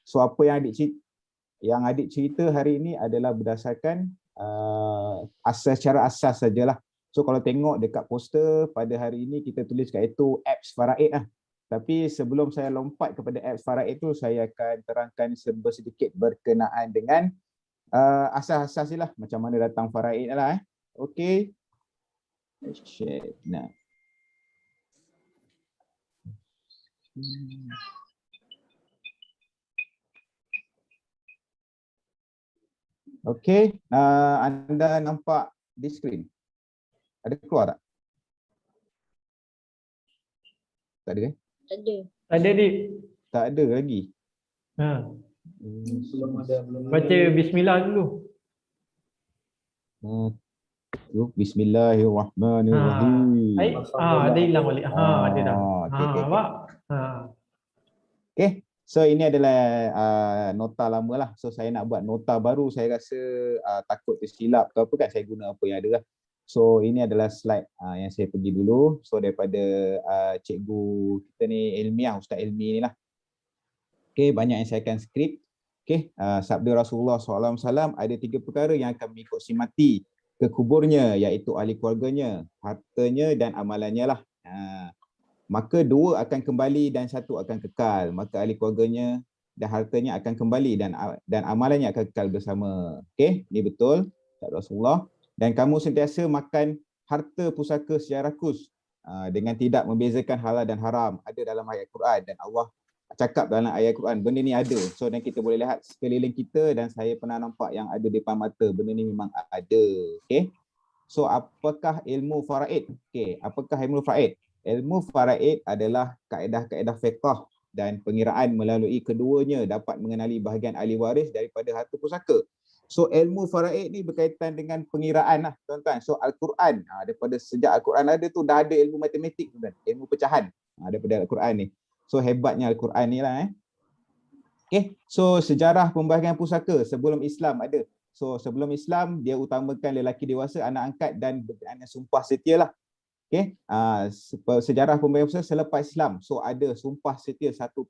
So apa yang adik cerita hari ini adalah berdasarkan secara asas sajalah. So kalau tengok dekat poster pada hari ini kita tulis kat itu apps Faraid lah. Tapi sebelum saya lompat kepada apps Faraid itu, saya akan terangkan sedikit berkenaan dengan asas-asas lah, macam mana datang Faraid lah. Okey. Share. Nah. Okey, anda nampak di skrin? Ada keluar tak? Tak ada kan? Ada. Ada, Dik. Tak ada lagi. Belum ada. Baca bismillah dulu. Bismillahirrahmanirrahim. Ada hilang balik. Ada dah. Nampak? Okey. So ini adalah nota lama lah. So saya nak buat nota baru, saya rasa takut tersilap ke apa kan, saya guna apa yang ada lah. So ini adalah slide yang saya pergi dulu. So daripada cikgu kita ni ilmiah, Ustaz Ilmi ni lah. Okey, banyak yang saya akan skrip. Okey, sabda Rasulullah SAW, ada 3 perkara yang akan mengikut si mati ke kuburnya, iaitu ahli keluarganya, hartanya dan amalannya lah. Maka 2 akan kembali dan 1 akan kekal. Maka ahli keluarganya dan hartanya akan kembali dan amalannya akan kekal bersama. Okey, ini betul sabda Rasulullah. Dan kamu sentiasa makan harta pusaka secara rakus dengan tidak membezakan halal dan haram. Ada dalam ayat Quran dan Allah cakap dalam ayat Quran, benda ni ada. So dan kita boleh lihat sekeliling kita dan saya pernah nampak yang ada depan mata. Benda ni memang ada. Okey. So apakah ilmu faraid? Okey, apakah ilmu faraid? Ilmu faraid adalah kaedah-kaedah fiqh dan pengiraan melalui keduanya dapat mengenali bahagian ahli waris daripada harta pusaka. So ilmu faraid ni berkaitan dengan pengiraan lah tuan-tuan. So Al-Quran, daripada sejak Al-Quran ada tu dah ada ilmu matematik tuan, ilmu pecahan daripada Al-Quran ni. So hebatnya Al-Quran ni lah. Okay, so sejarah pembahagian pusaka sebelum Islam ada. So sebelum Islam dia utamakan lelaki dewasa, anak angkat dan berkenaan sumpah setia lah. Okay, sejarah pembahagian pusaka selepas Islam. So ada sumpah setia 1/6,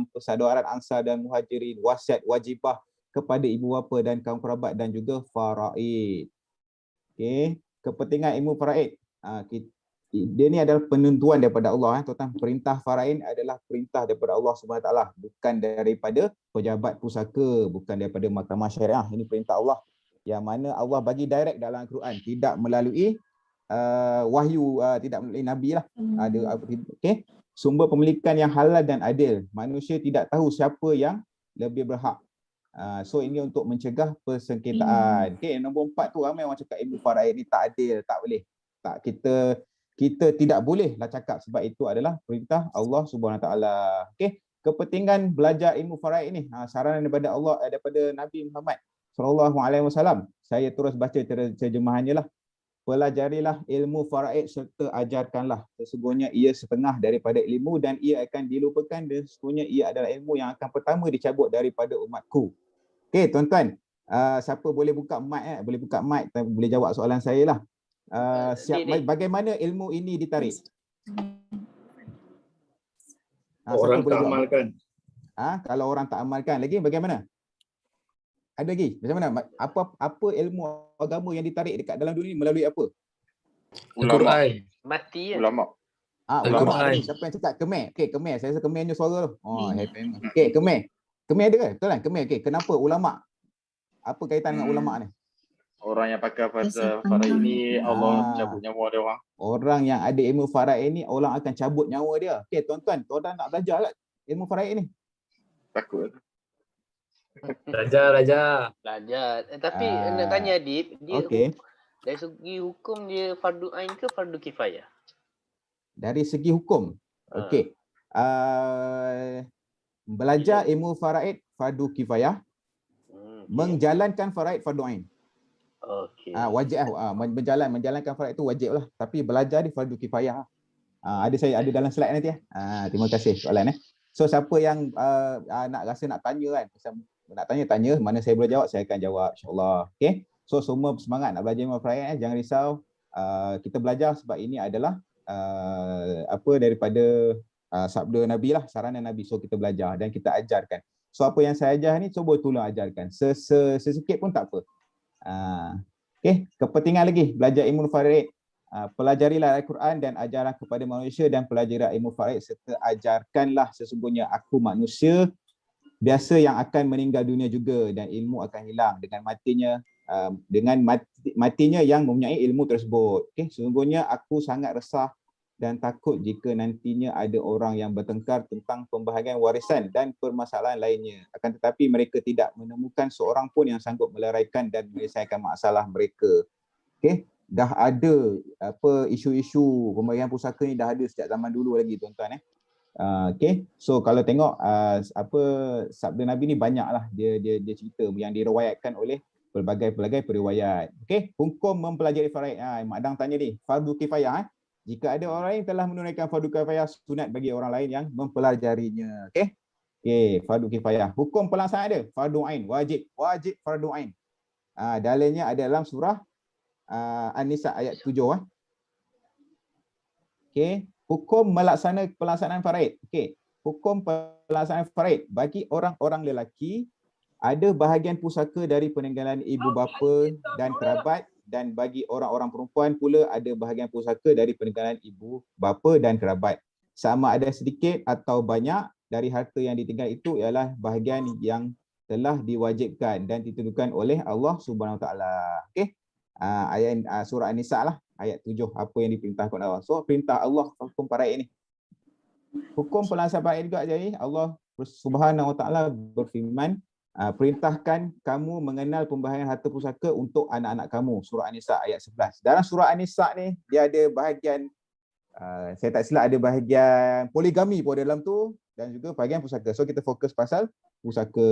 persaudaraan Ansar dan Muhajirin, wasiat wajibah kepada ibu bapa dan kaum kerabat dan juga faraid. Okay, kepentingan ilmu faraid. Dia ni adalah penentuan daripada Allah. Tuan-tuan, perintah faraid adalah perintah daripada Allah SWT, bukan daripada pejabat pusaka, bukan daripada mahkamah syariah. Ini perintah Allah yang mana Allah bagi direct dalam Al-Quran, tidak melalui wahyu, tidak melalui nabi lah. Okay, sumber pemilikan yang halal dan adil. Manusia tidak tahu siapa yang lebih berhak. So ini untuk mencegah persengketaan. Okay, nombor 4 tu ramai orang cakap ilmu faraid ni tak adil, tak boleh. Tak, kita tidak boleh lah cakap sebab itu adalah perintah Allah Subhanahu Taala. Okay, kepentingan belajar ilmu faraid ni, saranan daripada Allah, daripada Nabi Muhammad sallallahu alaihi wasallam. Saya terus baca terjemahannya lah. Pelajarilah ilmu faraid serta ajarkanlah. Sesungguhnya ia setengah daripada ilmu dan ia akan dilupakan, dan sesungguhnya ia adalah ilmu yang akan pertama dicabut daripada umatku. Okey tuan-tuan, siapa boleh buka mic, boleh buka mic, boleh jawab soalan saya lah. Bagaimana ilmu ini ditarik? Orang tak amalkan. Kalau orang tak amalkan lagi bagaimana? Ada lagi? Macam mana? Apa ilmu agama yang ditarik dekat dalam dunia melalui apa? Ulama. Mati ya? Ulama. Ulama. Siapa yang cakap? Kemer. Okey, Kemer. Saya rasa Kemer punya suara tu. Okey, Kemer. Kemer ada ke? Betul kan? Kemer. Okey, kenapa ulama? Apa kaitan dengan ulama ni? Orang yang pakai faraid ini Allah cabut nyawa dia orang. Orang yang ada ilmu faraid ni Allah akan cabut nyawa dia. Okey, tuan-tuan nak belajar tak ilmu faraid ni? Takut. Belajar. Tapi nak tanya Adib, dia dari segi hukum dia fardu ain ke fardu kifayah? Dari segi hukum. Okey. Belajar ilmu faraid fardu kifayah. Menjalankan faraid fardu ain. Okey. Wajib menjalankan faraid itu wajib lah. Tapi belajar di fardu kifayah. Saya ada dalam slide nanti. Terima kasih soalan. So siapa yang nak tanya kan, nak tanya, mana saya boleh jawab, saya akan jawab insya-Allah. Okey. So semua semangat nak belajar ilmu faraid, jangan risau. Kita belajar sebab ini adalah daripada sabda Nabi lah, saranan Nabi. So kita belajar dan kita ajarkan. So apa yang saya ajar ni cuba tolong ajarkan. Sesikit pun tak apa. Okey, kepentingan lagi belajar ilmu faraid. Pelajarilah Al-Quran dan ajarlah kepada manusia dan pelajarilah ilmu faraid serta ajarkanlah sesungguhnya aku manusia biasa yang akan meninggal dunia juga dan ilmu akan hilang dengan matinya yang mempunyai ilmu tersebut. Okey, sesungguhnya aku sangat resah dan takut jika nantinya ada orang yang bertengkar tentang pembahagian warisan dan permasalahan lainnya. Akan tetapi mereka tidak menemukan seorang pun yang sanggup meleraikan dan menyelesaikan masalah mereka. Okey, dah ada isu-isu pembagian pusaka ni dah ada sejak zaman dulu lagi tuan-tuan. Okey, so kalau tengok sabda Nabi ni banyaklah dia cerita yang diriwayatkan oleh pelbagai periwayat. Okey, hukum mempelajari faraid. Mak Dang tanya ni, fardu kifayah. Jika ada orang lain telah menunaikan fardu kifayah, sunat bagi orang lain yang mempelajarinya. Okey. Okey, fardu kifayah. Hukum pelaksanaan ada, fardu ain, wajib fardu ain. Dalilnya ada dalam surah An-Nisa ayat 7. Okey, hukum pelaksanaan faraid. Okey, hukum pelaksanaan faraid bagi orang-orang lelaki ada bahagian pusaka dari peninggalan ibu bapa dan kerabat, dan bagi orang-orang perempuan pula ada bahagian pusaka dari peninggalan ibu bapa dan kerabat. Sama ada sedikit atau banyak dari harta yang ditinggal itu ialah bahagian yang telah diwajibkan dan ditentukan oleh Allah Subhanahu Wa Taala. Okey. Ayat surah An-Nisa lah ayat 7 apa yang diperintahkan Allah. So perintah Allah hukum faraid ni. Hukum pelaksanaan faraid juga jadi Allah Subhanahu Wa Taala berfirman, perintahkan kamu mengenal pembahagian harta pusaka untuk anak-anak kamu. Surah An-Nisa ayat 11. Dalam surah An-Nisa ni dia ada bahagian saya tak silap ada bahagian poligami pun dalam tu dan juga bahagian pusaka. So kita fokus pasal pusaka.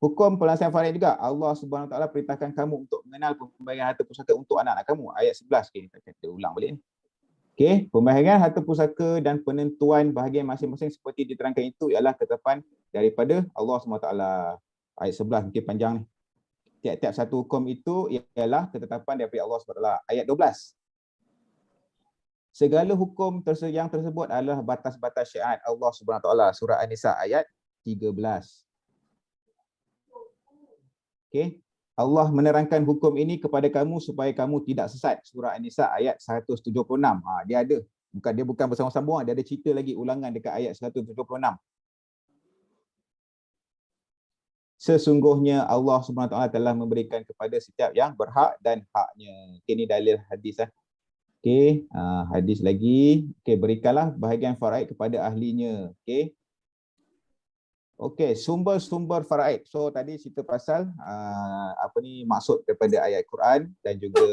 Hukum pelaksanaan faraid juga Allah Subhanahu Wa Taala perintahkan kamu untuk mengenal pembahagian harta pusaka untuk anak-anak kamu. Ayat 11. Okey, kita ulang balik ni. Okey, pembahagian harta pusaka dan penentuan bahagian masing-masing seperti diterangkan itu ialah ketetapan daripada Allah SWT. Ayat 11 mungkin panjang ni. Tiap-tiap satu hukum itu ialah ketetapan daripada Allah SWT. Ayat 12. Segala hukum yang tersebut adalah batas-batas syariat Allah SWT. Surah An-Nisa ayat 13. Okey. Allah menerangkan hukum ini kepada kamu supaya kamu tidak sesat. Surah An-Nisa ayat 176. Dia bukan bersama-sama, dia ada cerita lagi ulangan dekat ayat 176. Sesungguhnya Allah SWT telah memberikan kepada setiap yang berhak dan haknya. Okey, ni dalil hadis . Okey, hadis lagi. Okey, berikanlah bahagian faraid kepada ahlinya. Okey. Okey, sumber-sumber faraid. So tadi cerita pasal maksud daripada ayat Quran dan juga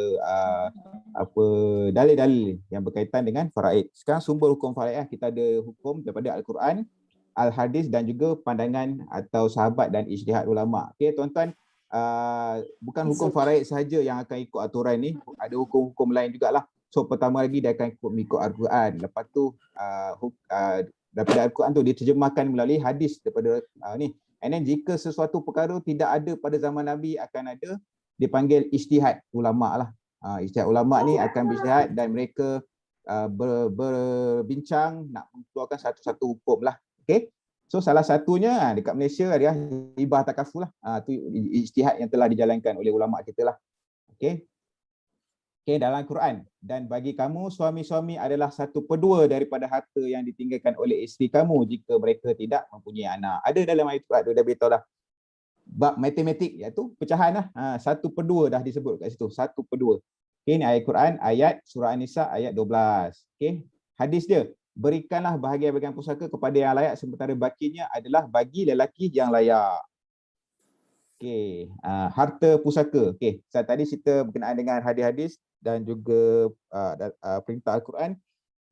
dalil-dalil yang berkaitan dengan faraid. Sekarang sumber hukum faraid, kita ada hukum daripada Al-Quran, Al-Hadis dan juga pandangan atau sahabat dan ijtihad ulama. Okey tuan-tuan, bukan hukum faraid sahaja yang akan ikut aturan ni, ada hukum-hukum lain jugalah. So pertama lagi dia akan ikut Al-Quran. Lepas tu daripada Al-Quran tu diterjemahkan melalui hadis daripada ni. And then jika sesuatu perkara tidak ada pada zaman Nabi, akan ada dipanggil ijtihad ulama lah. Ijtihad ulama ni akan berijtihad dan mereka berbincang nak mengeluarkan satu-satu hukum lah. Okay. So salah satunya dekat Malaysia adalah hibah takaful lah. Tu ijtihad yang telah dijalankan oleh ulama kita lah. Okay. Okay, dalam Quran, dan bagi kamu suami-suami adalah 1/2 daripada harta yang ditinggalkan oleh isteri kamu jika mereka tidak mempunyai anak. Ada dalam ayat Quran tu dah beritahu dah. Bab matematik iaitu pecahan lah. 1/2 dah disebut kat situ. 1/2. Okay, ni ayat Quran, ayat surah An-Nisa ayat 12. Okay, hadis dia, berikanlah bahagian-bahagian pusaka kepada yang layak sementara bakinya adalah bagi lelaki yang layak. Okay, harta pusaka. Okay, saya tadi cerita berkenaan dengan hadis-hadis dan juga perintah Al-Quran,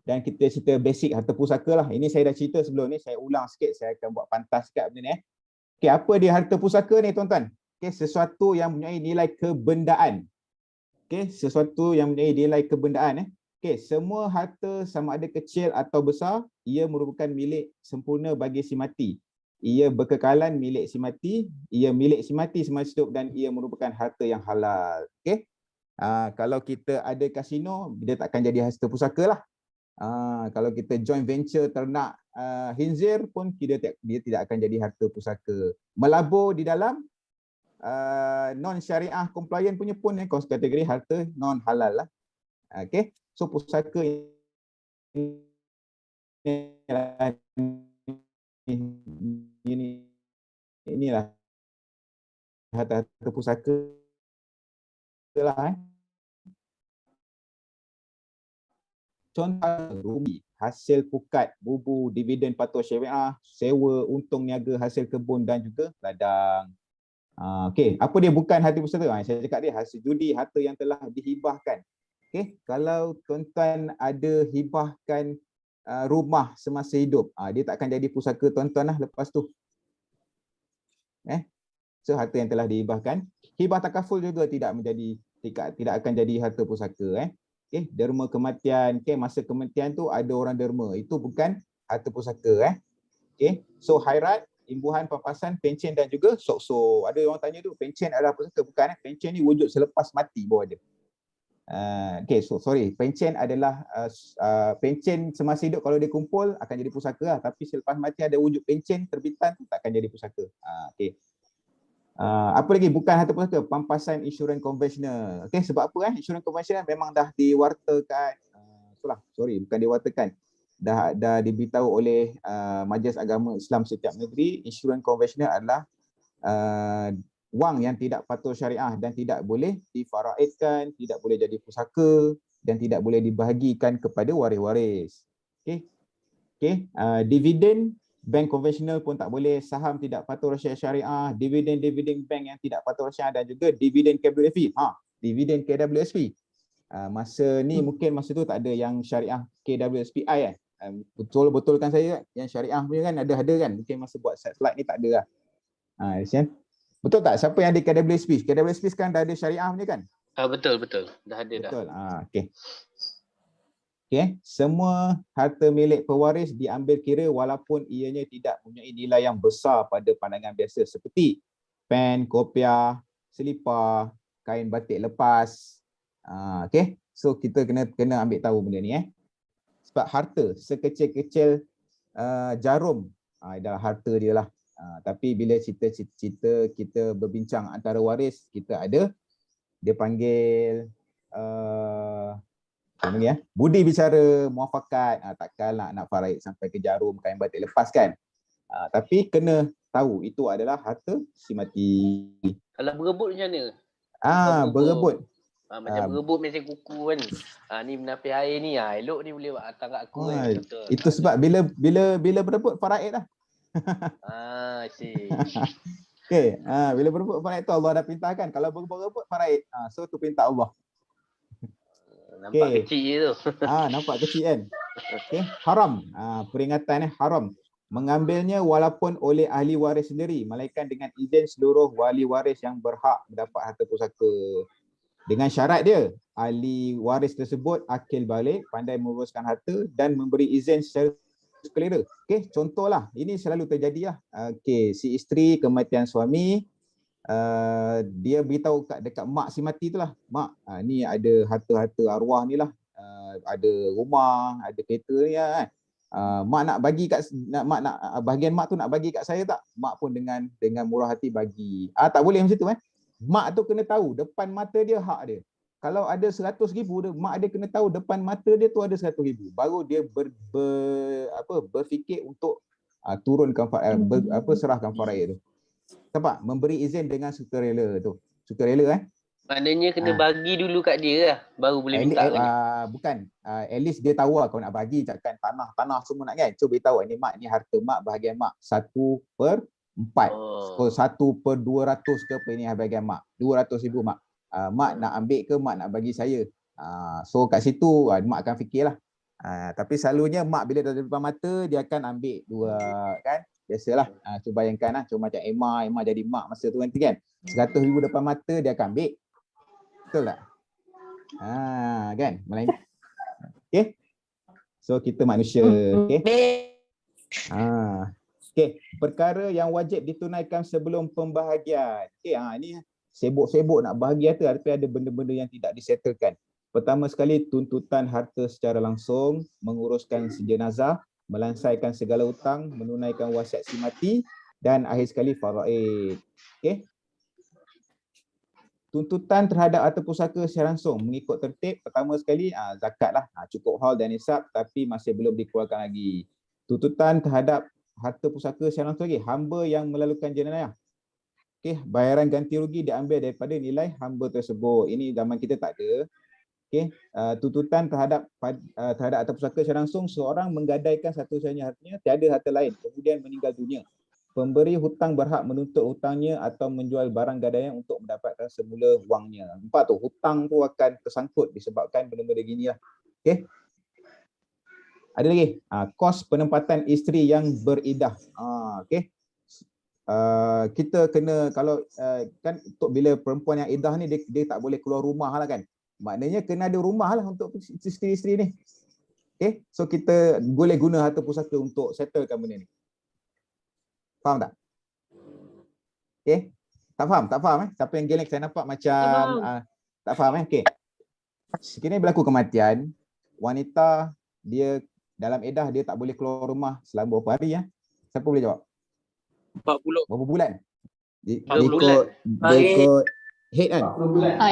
dan kita cerita basic harta pusaka lah. Ini saya dah cerita sebelum ni, saya ulang sikit, saya akan buat pantas sikit benda ni. Okay, apa dia harta pusaka ni tuan-tuan? Okay, sesuatu yang mempunyai nilai kebendaan. Okay, sesuatu yang mempunyai nilai kebendaan. Okay, semua harta sama ada kecil atau besar, ia merupakan milik sempurna bagi si mati. Ia berkekalan milik si mati, ia milik si mati semasa hidup dan ia merupakan harta yang halal. Okay. Kalau kita ada kasino, dia tak akan jadi harta pusaka lah. Kalau kita joint venture ternak khinzir pun dia tidak akan jadi harta pusaka. Melabur di dalam non syariah compliant punya pun kategori harta non halal lah. Okey. So pusaka inilah harta pusaka lah. Contoh rubi, hasil pukat, bubu, dividen patuh syariah, sewa, untung niaga hasil kebun dan juga ladang. Okey, apa dia bukan harta pusaka? Saya cakap dia hasil judi, harta yang telah dihibahkan. Okey, kalau tuan-tuan ada hibahkan rumah semasa hidup, dia tak akan jadi pusaka tuan-tuan lah lepas tu. So harta yang telah dihibahkan. Hibah takaful juga tidak akan jadi harta pusaka. Okay, derma kematian. Okay, masa kematian tu ada orang derma. Itu bukan harta pusaka. Okay, so khairat, imbuhan, pampasan, pencen dan juga sok-sok. Ada orang tanya tu, pencen adalah pusaka? Bukan. Pencen ni wujud selepas mati baru ada. Okay, so sorry. Pencen adalah pencen semasa hidup kalau dia kumpul akan jadi pusaka lah. Tapi selepas mati ada wujud pencen terbitan tu tak akan jadi pusaka. Okay. Apa lagi bukan harta pusaka? Pampasan insurans konvensional. Okey, sebab apa insurans konvensional memang dah diwartakan. Bukan diwartakan. Dah diberitahu oleh Majlis Agama Islam setiap negeri, insurans konvensional adalah wang yang tidak patuh syariah dan tidak boleh difaraidkan, tidak boleh jadi pusaka dan tidak boleh dibahagikan kepada waris-waris. Okey. Okey, dividen bank konvensional pun tak boleh, saham tidak patuh syariah, dividen bank yang tidak patuh syariah dan juga dividen KWSP. Dividen KWSP. Masa ni mungkin masa tu tak ada yang syariah KWSPI betulkan saya yang syariah punya kan ada kan. Mungkin masa buat slide ni tak ada lah. Betul tak? Siapa yang di KWSP? KWSP sekarang dah ada syariah punya kan? Betul. Dah ada dah. Betul. Okey. Okay. Semua harta milik pewaris diambil kira walaupun ianya tidak mempunyai nilai yang besar pada pandangan biasa seperti pen, kopiah, selipar, kain batik lepas. Okay. So kita kena ambil tahu benda ni. Sebab harta sekecil-kecil jarum adalah harta dia lah. Tapi bila cerita kita berbincang antara waris, kita ada dia panggil budi bicara muafakat, takkanlah nak faraid sampai ke jarum kain batik lepas kan. Tapi kena tahu itu adalah harta si mati. Kalau berebut macam mana? Berebut. Macam berebut mesin kuku kan. Ni menapis air ni, elok ni boleh buat datang kat aku kan. Itu sebab bila berebut faraid lah. Okay, bila berebut faraid tu Allah dah perintahkan. Kalau berebut faraid, so tu perintah Allah. Nampak kecil je tu. Nampak kecil kan. Okay. Haram. Peringatan haram. Mengambilnya walaupun oleh ahli waris sendiri, melainkan dengan izin seluruh wali waris yang berhak mendapat harta pusaka. Dengan syarat dia, ahli waris tersebut akil balik, pandai menguruskan harta dan memberi izin secara selera. Okay, contohlah, ini selalu terjadi lah. Okay, si isteri kematian suami, dia beritahu dekat mak si mati tu lah, mak ni ada harta-harta arwah ni lah, ada rumah, ada kereta ni lah kan. Mak nak bagi bahagian mak tu nak bagi kat saya tak? Mak pun dengan murah hati bagi. Tak boleh macam tu Mak tu kena tahu depan mata dia hak dia. Kalau ada 100,000 mak dia kena tahu depan mata dia tu ada 100,000. Baru dia berfikir untuk turunkan serahkan faraid tu. Nampak? Memberi izin dengan sukarela tu. Sukarela Maknanya kena bagi dulu kat dia lah, baru boleh minta lagi. Bukan. At least dia tahu lah kalau nak bagi, cakap tanah semua nak kan. So beritahu ni mak, ni harta mak, bahagian mak 1/4. So 1/200 ke apa ni bahagian mak. 200,000 mak. Mak nak ambil ke mak nak bagi saya. So kat situ mak akan fikirlah. Tapi selalunya mak bila dah depan mata dia akan ambil dua kan. Biasalah. Cuba bayangkan lah. Cuma macam Emma jadi mak masa tu nanti kan. 100,000 depan mata dia akan ambil. Betul tak? Kan? Okay. So kita manusia. Okay. Okay. Perkara yang wajib ditunaikan sebelum pembahagian. Okay. Ni sibuk-sibuk nak bahagia tu tapi ada benda-benda yang tidak disettlekan. Pertama sekali, tuntutan harta secara langsung, menguruskan jenazah, melansaikan segala hutang, menunaikan wasiat si mati, dan akhir sekali faraid. Okey. Tuntutan terhadap harta pusaka secara langsung mengikut tertib. Pertama sekali zakat lah, cukup haul dan nisab tapi masih belum dikeluarkan lagi. Tuntutan terhadap harta pusaka secara langsung lagi, hamba yang melalukan jenayah. Okey, bayaran ganti rugi diambil daripada nilai hamba tersebut. Ini zaman kita tak ada. Okey, tuntutan terhadap harta pusaka secara langsung, seorang menggadaikan satu-satunya hartanya, tiada harta lain, kemudian meninggal dunia. Pemberi hutang berhak menuntut hutangnya atau menjual barang gadaian untuk mendapatkan semula wangnya. Empat tu, hutang tu akan tersangkut disebabkan benda-benda gini lah. Okey. Ada lagi, kos penempatan isteri yang beridah. Okey. Kita kena, kalau kan untuk bila perempuan yang idah ni dia tak boleh keluar rumah lah kan. Maknanya kena ada rumah lah untuk isteri-isteri ni. Okay, so kita boleh guna harta pusaka untuk settlekan benda ni. Faham tak? Okay, tak faham? Tak faham Siapa yang geleng saya nampak macam tak faham Okay. Sekiranya berlaku kematian, wanita dia dalam edah dia tak boleh keluar rumah selama berapa hari Siapa boleh jawab? 40. Berapa bulan? Dia 40 bulan. ikut head kan?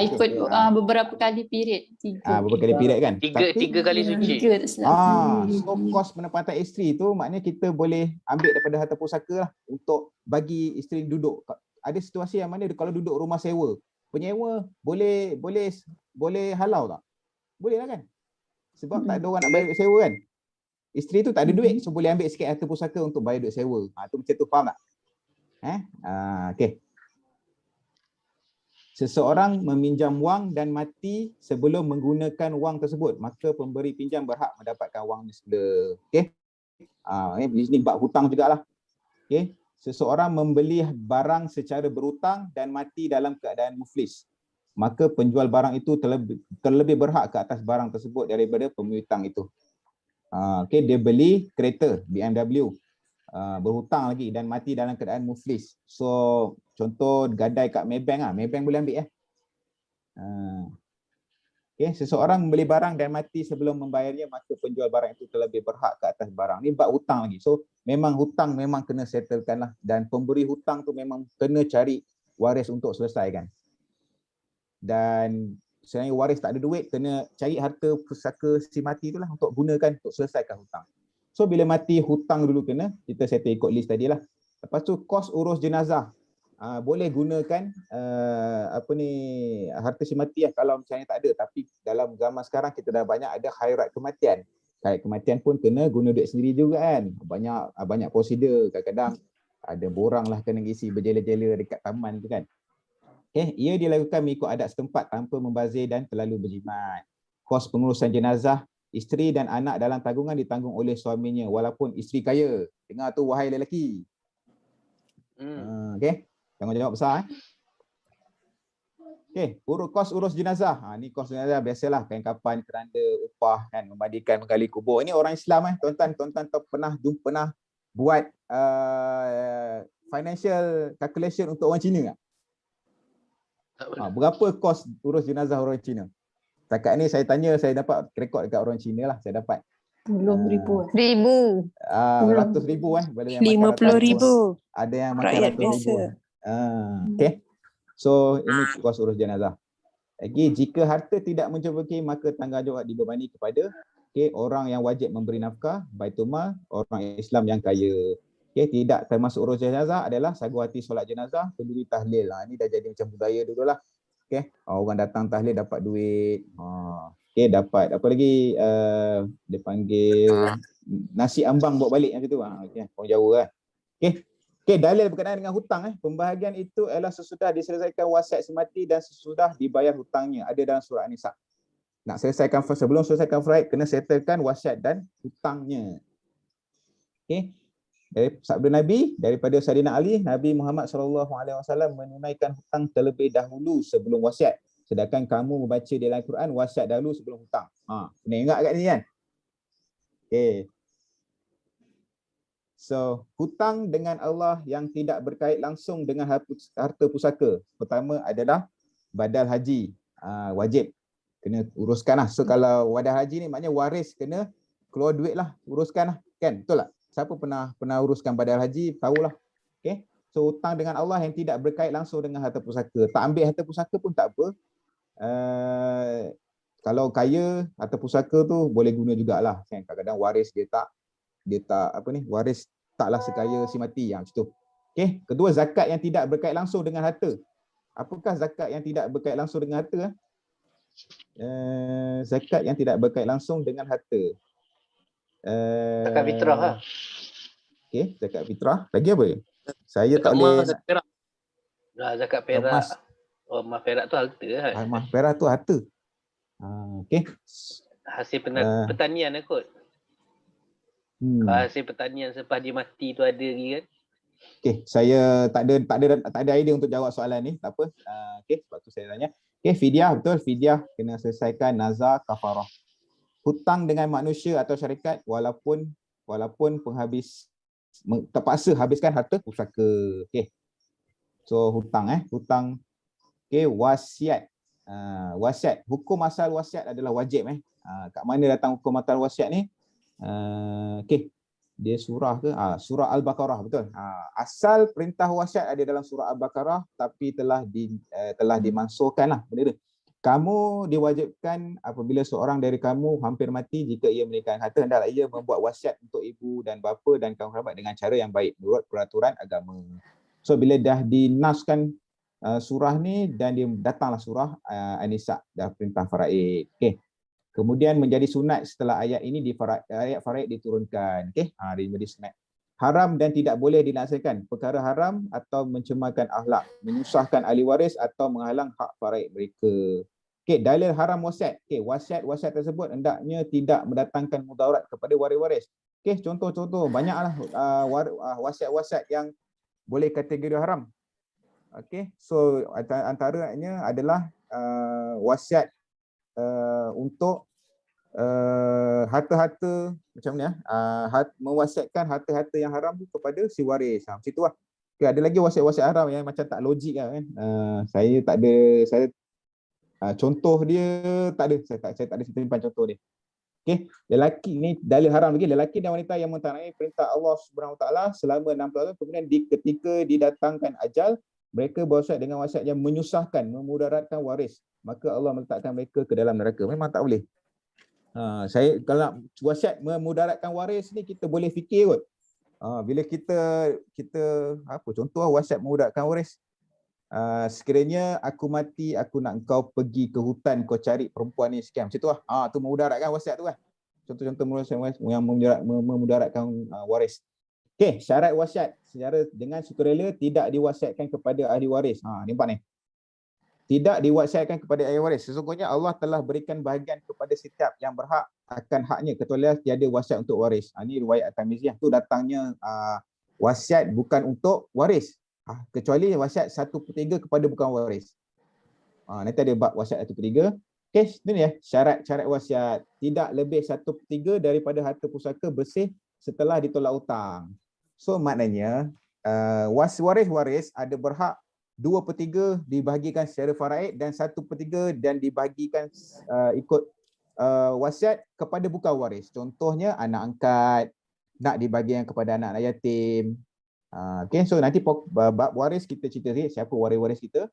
Ikut beberapa kali period. 3. Beberapa kali period kan? Tiga kali suci. 3 tak silap. So kos penempatan isteri tu maknanya kita boleh ambil daripada harta pusaka lah untuk bagi isteri duduk. Ada situasi yang mana kalau duduk rumah sewa, penyewa boleh halau tak? Boleh lah kan? Sebab tak ada orang nak bayar duit sewa kan? Isteri tu tak ada duit, so boleh ambil sikit harta pusaka untuk bayar duit sewa. Tu macam tu, faham tak? Okay. Seseorang meminjam wang dan mati sebelum menggunakan wang tersebut, maka pemberi pinjam berhak mendapatkan wang semula. Okey. Ini bab hutang jugalah. Okey. Seseorang membeli barang secara berhutang dan mati dalam keadaan muflis, maka penjual barang itu terlebih berhak ke atas barang tersebut daripada pemiutang itu. Okey, dia beli kereta BMW berhutang lagi dan mati dalam keadaan muflis. So contoh gadai kat Maybank Maybank boleh ambil Okay, seseorang membeli barang dan mati sebelum membayarnya, maka penjual barang itu terlebih berhak ke atas barang. Ni bab hutang lagi. So memang hutang memang kena settlekan lah, dan pemberi hutang tu memang kena cari waris untuk selesaikan. Dan selain waris tak ada duit, kena cari harta pusaka si mati tu lah untuk gunakan untuk selesaikan hutang. So bila mati, hutang dulu kena, kita settle ikut list tadi lah. Lepas tu kos urus jenazah. Boleh gunakan harta si mati kalau misalnya tak ada. Tapi dalam zaman sekarang kita dah banyak ada khairat kematian. Khairat kematian pun kena guna duit sendiri juga kan. Banyak prosedur, kadang-kadang ada borang lah kena isi berjela-jela dekat taman tu kan. Okay, ia dilakukan mengikut adat setempat tanpa membazir dan terlalu berjimat. Kos pengurusan jenazah isteri dan anak dalam tanggungan ditanggung oleh suaminya walaupun isteri kaya. Dengar tu wahai lelaki. Okay, tanggungjawab besar Okay, kos urus jenazah. Ni kos jenazah biasalah, kain kapan, keranda, upah kan, memandikan, menggali kubur. Ini orang Islam tuan-tuan pernah buat financial calculation untuk orang Cina tak? Berapa kos urus jenazah orang Cina? Setakat ni saya dapat rekod dekat orang Cina lah, saya dapat. 10,000. 100,000 50,000. Ada yang makan Rakyat 100,000. biasa. Okay. So ini kos urus jenazah. Lagi jika harta tidak mencukupi, maka tanggungjawab dibebani kepada orang yang wajib memberi nafkah, Baitulmal, orang Islam yang kaya. Tidak termasuk urus jenazah adalah sagu hati solat jenazah, pendiri tahlil. Ini dah jadi macam budaya dulu lah. Orang datang tahlil dapat duit. Dapat apa lagi, dia panggil nasi ambang bawa balik macam tu. Orang Jawa lah. Dalil berkenaan dengan hutang. Pembahagian itu adalah sesudah diselesaikan wasiat semati dan sesudah dibayar hutangnya. Ada dalam surah An-Nisa. Nak selesaikan, sebelum selesaikan faraid, kena settlekan wasiat dan hutangnya. Dari sabda Nabi, daripada Sayyidina Ali, Nabi Muhammad SAW menunaikan hutang terlebih dahulu sebelum wasiat. Sedangkan kamu membaca di dalam Quran, wasiat dahulu sebelum hutang. Kena ingat kat ni kan? So, hutang dengan Allah yang tidak berkait langsung dengan harta pusaka. Pertama adalah badal haji, wajib. kena uruskan lah. So kalau wadah haji ni maknanya waris kena keluar duit lah, uruskan lah, kan? Betul tak? Siapa pernah uruskan badal haji, tahulah. Okay? So hutang dengan Allah yang tidak berkait langsung dengan harta pusaka. Tak ambil harta pusaka pun tak apa. Kalau kaya, harta pusaka tu boleh guna jugalah. Kan? Kadang-kadang waris dia tak waris taklah sekaya si mati yang macam tu. Okay? Kedua, zakat yang tidak berkait langsung dengan harta. Apakah zakat yang tidak berkait langsung dengan harta? Zakat yang tidak berkait langsung dengan harta. Zakat fitrah lah. Okay, zakat fitrah. Lagi apa? Saya Zakat tak boleh. zakat perak. Zakat perak. Emas. Oh, emas perak tu harta kan? Emas perak tu harta. Okay. Hasil pertanian lah kot. Hasil pertanian selepas dia mati tu ada lagi kan? Okay, saya tak ada idea untuk jawab soalan ni. Tak apa. Okay, sebab tu saya tanya. Okay, fidyah, betul. Fidyah kena selesaikan nazar, kafarah. Hutang dengan manusia atau syarikat walaupun penghabis terpaksa habiskan harta pusaka. Okay. So hutang hutang. Okay, wasiat. Wasiat. Hukum asal wasiat adalah wajib kat mana datang hukum asal wasiat ni? Okay. Dia surah ke? Surah Al-Baqarah, betul. Asal perintah wasiat ada dalam surah Al-Baqarah tapi telah dimansuhkan lah benda tu. Kamu diwajibkan apabila seorang dari kamu hampir mati, jika ia meninggalkan harta, hendaklah ia membuat wasiat untuk ibu dan bapa dan kaum kerabat dengan cara yang baik menurut peraturan agama. So bila dah dinaskan surah ni dan dia datanglah surah An-Nisa, dah perintah faraid. Okay. Kemudian menjadi sunat setelah ayat ini ayat faraid diturunkan. Okay. Dia menjadi sunat. Haram dan tidak boleh dilaksanakan perkara haram atau mencemarkan akhlak, menyusahkan ahli waris atau menghalang hak faraid mereka. Okey, dalil haram wasiat. Okey, wasiat tersebut hendaknya tidak mendatangkan mudarat kepada waris-waris. Okey, contoh-contoh banyaklah wasiat-wasiat yang boleh kategori haram. Okey, so antaranya adalah wasiat untuk harta-harta macam ni mewasiatkan harta-harta yang haram kepada si waris. Macam tu lah. Okay, ada lagi wasiat-wasiat haram yang macam tak logik kan. Saya tak ada, contoh dia tak ada. Saya tak ada simpan contoh dia. Okey, lelaki ni dalil haram lagi, lelaki dan wanita yang mentaati perintah Allah Subhanahu Wa Taala selama 60 tahun, kemudian ketika didatangkan ajal, mereka berwasiat dengan wasiat yang menyusahkan, memudaratkan waris, maka Allah meletakkan mereka ke dalam neraka. Memang tak boleh. Saya kalau wasiat memudaratkan waris ni kita boleh fikir kot. Bila kita contoh wasiat memudaratkan waris. Sekiranya aku mati, aku nak kau pergi ke hutan, kau cari perempuan ni sekian. Macam tu lah. Tu memudaratkan wasiat tu lah. Contoh-contoh yang memudaratkan waris. Okey, syarat wasiat secara dengan sukarela tidak diwasiatkan kepada ahli waris. Nampak ni. Tidak diwasiatkan kepada ahli waris. Sesungguhnya Allah telah berikan bahagian kepada setiap yang berhak akan haknya kecuali tiada wasiat untuk waris. Ini riwayat At-Tirmizhi. Tu datangnya wasiat bukan untuk waris. Kecuali wasiat 1/3 kepada bukan waris. Nanti ada bab wasiat 1/3. Okey, ini ya syarat-syarat wasiat. Tidak lebih 1/3 daripada harta pusaka bersih setelah ditolak hutang. So maknanya waris ada berhak 2/3 dibahagikan secara faraid dan 1/3 dan dibahagikan ikut wasiat kepada bukan waris. Contohnya anak angkat, nak dibagikan kepada anak yatim. Okay, so nanti bab waris kita cerita sikit siapa waris-waris kita.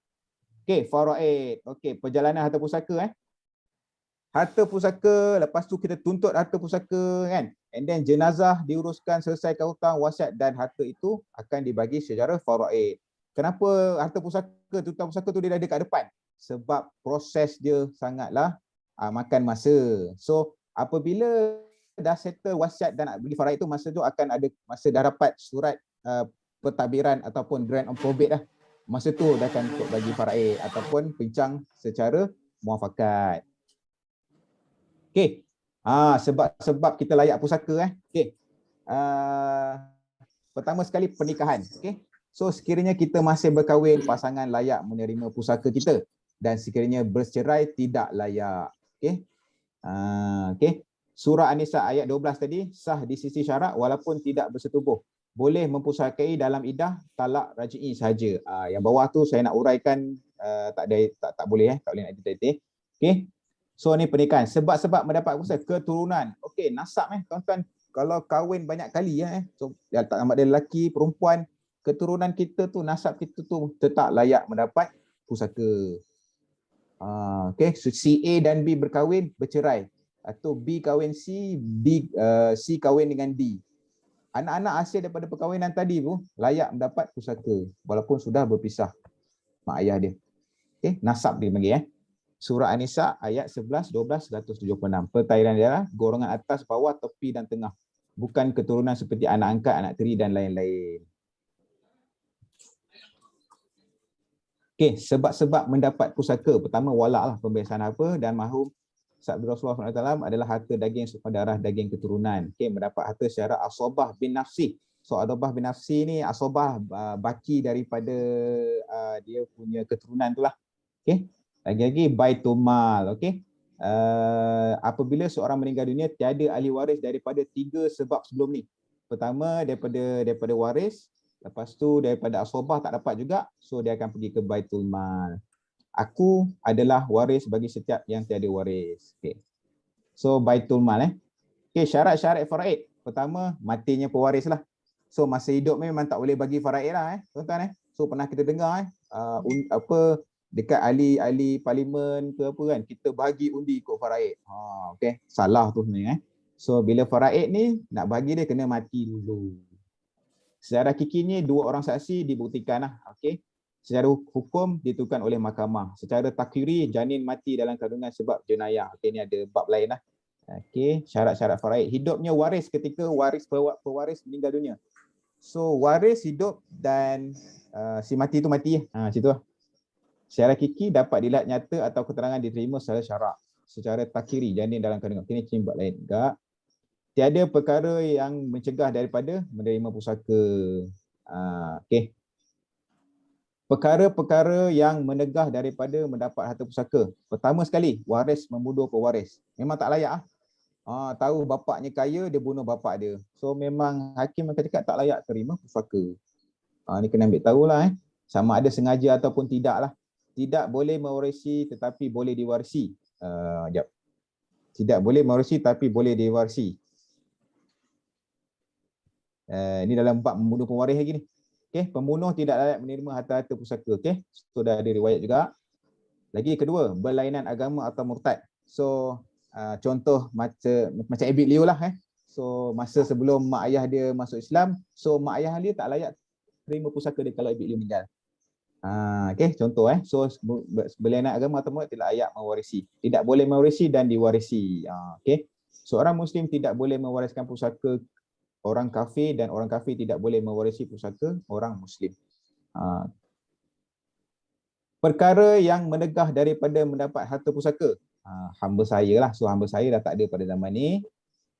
Okay, faraid. Okay, perjalanan harta pusaka harta pusaka, lepas tu kita tuntut harta pusaka kan. And then jenazah diuruskan, selesaikan hutang, wasiat dan harta itu akan dibagi secara faraid. Kenapa harta pusaka, hutang pusaka tu dia ada kat depan? Sebab proses dia sangatlah makan masa. So apabila dah settle wasiat dan nak bagi faraid tu, masa tu akan ada, masa dah dapat surat pentadbiran ataupun grant of probate dah. Masa tu dah akan untuk bagi faraid ataupun pincang secara muafakat. Okey. Sebab kita layak pusaka Okey. Pertama sekali pernikahan. Okey. So sekiranya kita masih berkahwin, pasangan layak menerima pusaka kita, dan sekiranya bercerai tidak layak. Okey. Okey. Surah An-Nisa ayat 12 tadi, sah di sisi syarak walaupun tidak bersetubuh. Boleh mempusakai dalam iddah talak raj'i sahaja. Yang bawah tu saya nak uraikan tak boleh tak boleh nak detail. Okey. So ni pernikahan. Sebab-sebab mendapat pusaka, keturunan. Okey, nasab tuan-tuan. Kalau kahwin banyak kali so tak amat dia lelaki, perempuan, keturunan kita tu, nasab kita tu tetap layak mendapat pusaka. Okey, so si A dan B berkahwin, bercerai. Atau B kahwin C, C kahwin dengan D. Anak-anak hasil daripada perkahwinan tadi tu layak mendapat pusaka walaupun sudah berpisah mak ayah dia. Okey, nasab dia panggil Surah An-Nisa ayat 11, 12, 176. Pertairan dia golongan atas, bawah, tepi dan tengah. Bukan keturunan seperti anak angkat, anak tiri dan lain-lain. Okey, sebab-sebab mendapat pusaka. Pertama, walak lah, pembiasaan apa dan mahum. Sabda Rasulullah SAW adalah harta daging darah daging keturunan. Okey, mendapat harta secara asobah bin nafsi. So asobah bin nafsi ni asobah baki daripada dia punya keturunan tu lah. Okey. Lagi-lagi baitul mal, okey. Apabila seorang meninggal dunia tiada ahli waris daripada 3 sebab sebelum ni. Pertama daripada waris, lepas tu daripada asobah tak dapat juga, so dia akan pergi ke baitul mal. Aku adalah waris bagi setiap yang tiada waris. Okey. So baitul mal Okey, syarat-syarat faraid. Pertama, matinya pewaris lah. So masa hidup memang tak boleh bagi faraid lah tuan-tuan So pernah kita dengar dekat ahli parlimen ke apa kan, kita bagi undi ikut faraid. Okey, salah tu sebenarnya So bila faraid ni nak bagi dia kena mati dulu. Secara hakikinya 2 orang saksi dibuktikan lah. Okey. Secara hukum ditentukan oleh mahkamah. Secara takyiri janin mati dalam kandungan sebab jenayah. Okey, ni ada bab lain lah. Okey, syarat-syarat faraid. Hidupnya waris ketika pewaris meninggal dunia. So waris hidup dan si mati tu mati situ lah. Secara hakiki dapat dilihat nyata atau keterangan diterima secara syarak. Secara takyiri janin dalam kandungan. Ini cimbak lain juga. Tiada perkara yang mencegah daripada menerima pusaka. Okey. Perkara-perkara yang menegah daripada mendapat harta pusaka. Pertama sekali, waris membunuh pewaris. Memang tak layak. Tahu bapaknya kaya, dia bunuh bapak dia. So memang hakim akan cakap tak layak terima pusaka. Ni kena ambil tahulah Sama ada sengaja ataupun tidak lah. Tidak boleh mewarisi tetapi boleh diwarisi. Tidak boleh mewarisi tapi boleh diwarisi. Ini dalam bab membunuh pewaris lagi ni. Okey, pembunuh tidak layak menerima harta-harta pusaka. Okey, so dah ada riwayat juga. Lagi kedua, berlainan agama atau murtad. So contoh macam Abid Leo lah So masa sebelum mak ayah dia masuk Islam, so mak ayah dia tak layak terima pusaka dia kalau Abid Leo meninggal. Okey, contoh So berlainan agama atau murtad tidak layak mewarisi. Tidak boleh mewarisi dan diwarisi. Okey. Seorang muslim tidak boleh mewariskan pusaka orang kafir dan orang kafir tidak boleh mewarisi pusaka orang muslim. Perkara yang menegah daripada mendapat harta pusaka. Hamba saya lah. So hamba saya dah tak ada pada zaman ni.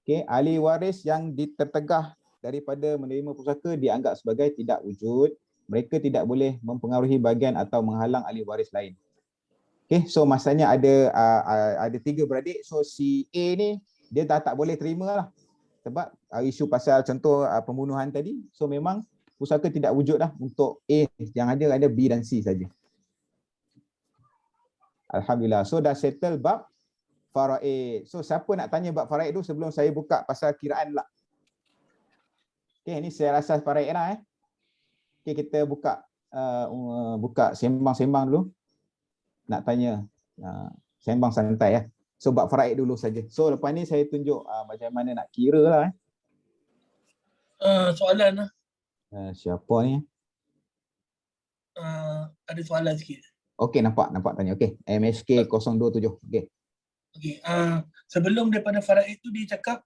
Okey, ahli waris yang tertegah daripada menerima pusaka dianggap sebagai tidak wujud. Mereka tidak boleh mempengaruhi bahagian atau menghalang ahli waris lain. Okey, so masanya ada 3 beradik. So si A ni dia dah tak boleh terima lah. Sebab isu pasal contoh pembunuhan tadi, so memang pusaka tidak wujud dah untuk A, yang ada B dan C saja. Alhamdulillah. So dah settle bab faraid. So siapa nak tanya bab faraid tu sebelum saya buka pasal kiraan pula. Okey, ini saya asas faraid lah Okey, kita buka sembang-sembang dulu. Nak tanya sembang santai So bab faraid dulu saja. So lepas ni saya tunjuk macam mana nak kira lah Soalan lah. Siapa ni? Ada soalan sikit. Okey, nampak tanya. Okey, MSK 027. Okey. Okey, sebelum daripada faraid tu dia cakap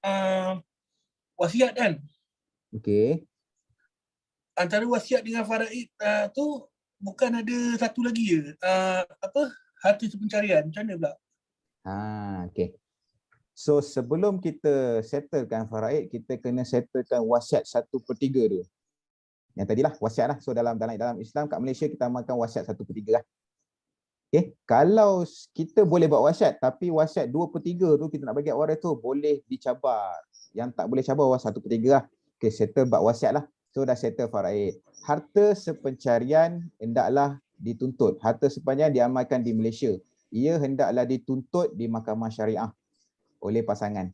wasiat kan? Okey. Antara wasiat dengan faraid tu bukan ada satu lagi je. Harta pencarian. Macam mana pula? Okey. So sebelum kita settlekan faraid, kita kena settlekan wasiat 1/3 tu. Yang tadilah wasiat lah. So dalam Islam kat Malaysia kita amalkan wasiat 1/3 lah. Okey, kalau kita boleh buat wasiat tapi wasiat 2/3 tu kita nak bagi waris tu boleh dicabar. Yang tak boleh cabar wasiat 1/3 lah. Okey, settle bab wasiat lah. So dah settle faraid. Harta sepencarian hendaklah dituntut. Harta sepencarian diamalkan di Malaysia. ia hendaklah dituntut di mahkamah syariah oleh pasangan.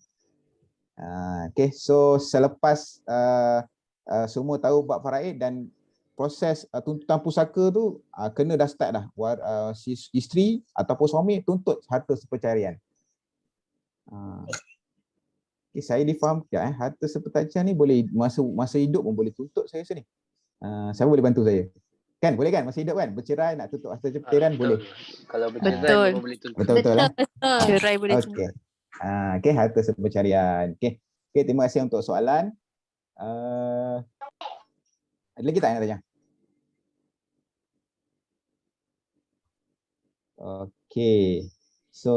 Okay, so selepas semua tahu bab faraid dan proses tuntutan pusaka tu kena dah start dah. Si isteri ataupun suami tuntut harta sepercarian. Okay, saya difahamkan harta sepercarian ni boleh masa hidup pun boleh tuntut saya rasa ni. Siapa boleh bantu saya? Kan boleh kan masa hidup kan? Bercerai nak tuntut harta sepercarian boleh. Kalau bercerai Betul. memang boleh tuntut. Betul lah. Cerai boleh Okey. Okey, harta sepercarian. Okey. Okey, terima kasih untuk soalan. Ada lagi tak yang nak tanya? Okey. So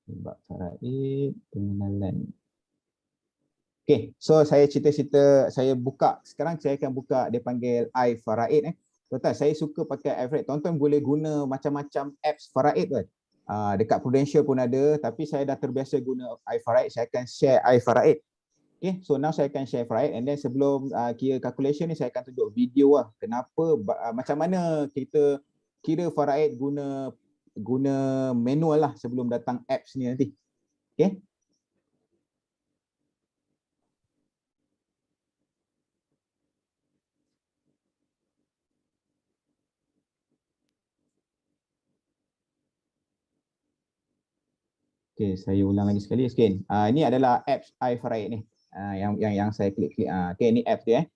bab faraid, pengenalan. Okey, so saya cerita-cerita, saya buka, sekarang saya akan buka, dia panggil iFaraid. Tuan-tuan, saya suka pakai iFaraid. Tuan-tuan boleh guna macam-macam apps faraid kan. Dekat Prudential pun ada, tapi saya dah terbiasa guna iFaraid, saya akan share iFaraid. Okay, so now saya akan share faraid and then sebelum kira calculation ni saya akan tunjuk video lah. Kenapa, macam mana kita kira faraid guna manual lah sebelum datang apps ni nanti. Okay. Okay, saya ulang lagi sekali. Ini adalah apps iFaraid ni. Yang saya klik-klik. Okay, ni apps dia.